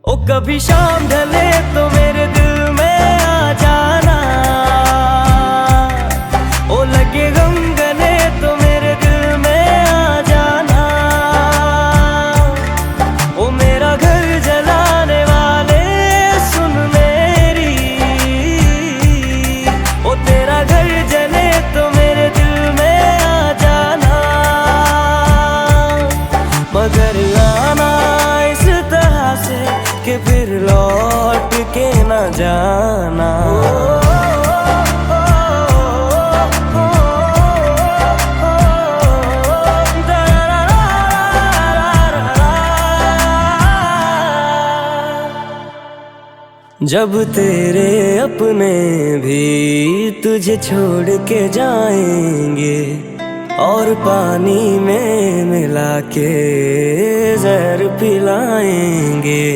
ओ कभी शाम ढले तो मेरे दिल में आ जाना, ओ लगे गम गले तो मेरे दिल में आ जाना। ओ मेरा घर जलाने वाले सुन मेरी, ओ तेरा घर जले तो मेरे दिल में आ जाना। मगर आना इस तरह से कि फिर लौट के न जाना। जब तेरे अपने भी तुझे छोड़ के जाएंगे और पानी में मिला के जहर पिलाएंगे।